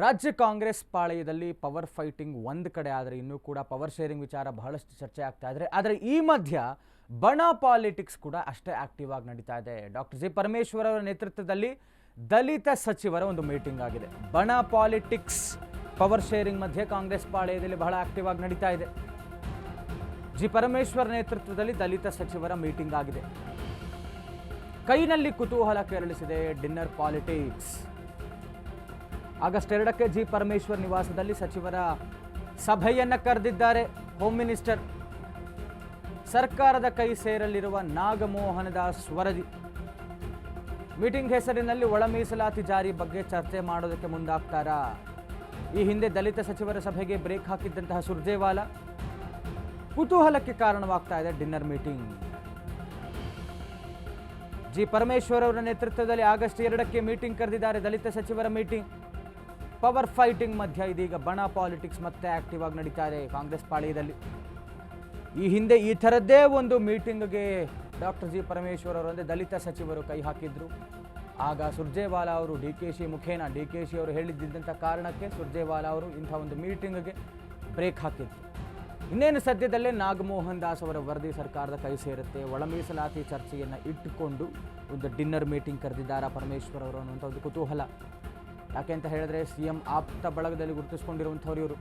ರಾಜ್ಯ Congress ಪಾಳೆಯದಲ್ಲಿ power fighting ಒಂದು ಕಡೆ ಆದರೆ ಇನ್ನೂ ಕೂಡ ಪವರ್ ಶೇರಿಂಗ್ ವಿಚಾರ ಬಹಳಷ್ಟು ಚರ್ಚೆ ಆಗ್ತಾ ಇದೆ. ಆದರೆ ಈ ಮಧ್ಯ ಬಣ ಪಾಲಿಟಿಕ್ಸ್ ಕೂಡ ಅಷ್ಟೇ ಆಕ್ಟಿವ್ ಆಗಿ ನಡೀತಾ ಇದೆ. ಡಾಕ್ಟರ್ ಜಿ ಪರಮೇಶ್ವರ್ ಅವರ ನೇತೃತ್ವದಲ್ಲಿ ದಲಿತ ಸಚಿವರ ಒಂದು ಮೀಟಿಂಗ್ ಆಗಿದೆ. ಬಣ ಪಾಲಿಟಿಕ್ಸ್ ಪವರ್ ಶೇರಿಂಗ್ ಮಧ್ಯೆ ಕಾಂಗ್ರೆಸ್ ಪಾಳೆಯದಲ್ಲಿ ಬಹಳ ಆಕ್ಟಿವ್ ಆಗಿ ನಡೀತಾ ಇದೆ. ಜಿ ಪರಮೇಶ್ವರ್ ನೇತೃತ್ವದಲ್ಲಿ ದಲಿತ ಸಚಿವರ ಮೀಟಿಂಗ್ ಆಗಿದೆ. ಕೈನಲ್ಲಿ ಕುತೂಹಲ ಕೆರಳಿಸಿದೆ ಡಿನ್ನರ್ ಪಾಲಿಟಿಕ್ಸ್. ಆಗಸ್ಟ್ 2ಕ್ಕೆ ಜಿ ಪರಮೇಶ್ವರ್ ನಿವಾಸದಲ್ಲಿ ಸಚಿವರ ಸಭೆಯನ್ನ ಕರೆದಿದ್ದಾರೆ ಹೋಮ್ ಮಿನಿಸ್ಟರ್. ಸರ್ಕಾರದ ಕೈ ಸೇರಲಿರುವ ನಾಗಮೋಹನದಾಸ್ ವರದಿ ಮೀಟಿಂಗ್ ಹೆಸರಿನಲ್ಲಿ ಒಳ ಮೀಸಲಾತಿ ಜಾರಿ ಬಗ್ಗೆ ಚರ್ಚೆ ಮಾಡೋದಕ್ಕೆ ಮುಂದಾಗ್ತಾರಾ? ಈ ಹಿಂದೆ ದಲಿತ ಸಚಿವರ ಸಭೆಗೆ ಬ್ರೇಕ್ ಹಾಕಿದ್ದಂತಹ ಸುರ್ಜೇವಾಲಾ ಕುತೂಹಲಕ್ಕೆ ಕಾರಣವಾಗ್ತಾ ಇದೆ ಡಿನ್ನರ್ ಮೀಟಿಂಗ್. ಜಿ ಪರಮೇಶ್ವರ್ ಅವರ ನೇತೃತ್ವದಲ್ಲಿ ಆಗಸ್ಟ್ 2ಕ್ಕೆ ಮೀಟಿಂಗ್ ಕರೆದಿದ್ದಾರೆ. ದಲಿತ ಸಚಿವರ ಮೀಟಿಂಗ್. ಪವರ್ ಫೈಟಿಂಗ್ ಮಧ್ಯ ಇದೀಗ ಬಣ ಪಾಲಿಟಿಕ್ಸ್ ಮತ್ತೆ ಆಕ್ಟಿವ್ ಆಗಿ ನಡೀತಾ ಇದೆ ಕಾಂಗ್ರೆಸ್ ಪಾಳೆಯದಲ್ಲಿ. ಈ ಹಿಂದೆ ಈ ಥರದ್ದೇ ಒಂದು ಮೀಟಿಂಗ್ಗೆ ಡಾಕ್ಟರ್ ಜಿ ಪರಮೇಶ್ವರ್ ಅವರಂದ್ರೆ ದಲಿತ ಸಚಿವರು ಕೈ ಹಾಕಿದ್ರು. ಆಗ ಸುರ್ಜೇವಾಲಾ ಅವರು ಡಿಕೆಶಿ ಮುಖೇನ ಡಿಕೆಶಿ ಅವರು ಹೇಳಿದ್ದಂಥ ಕಾರಣಕ್ಕೆ ಸುರ್ಜೇವಾಲಾ ಅವರು ಇಂಥ ಒಂದು ಮೀಟಿಂಗ್ಗೆ ಬ್ರೇಕ್ ಹಾಕಿದ್ರು. ಇನ್ನೇನು ಸದ್ಯದಲ್ಲೇ ನಾಗಮೋಹನ್ ದಾಸ್ ಅವರ ವರದಿ ಸರ್ಕಾರದ ಕೈ ಸೇರುತ್ತೆ. ಒಳ ಮೀಸಲಾತಿ ಚರ್ಚೆಯನ್ನು ಇಟ್ಟುಕೊಂಡು ಒಂದು ಡಿನ್ನರ್ ಮೀಟಿಂಗ್ ಕರೆದಿದ್ದಾರಾ ಪರಮೇಶ್ವರ್ ಅವರು ಅನ್ನುವಂಥ ಒಂದು ಕುತೂಹಲ. ಯಾಕೆ ಅಂತ ಹೇಳಿದ್ರೆ ಸಿಎಂ ಆಪ್ತ ಬಳಗದಲ್ಲಿ ಗುರುತಿಸ್ಕೊಂಡಿರುವಂಥವ್ರು ಇವರು.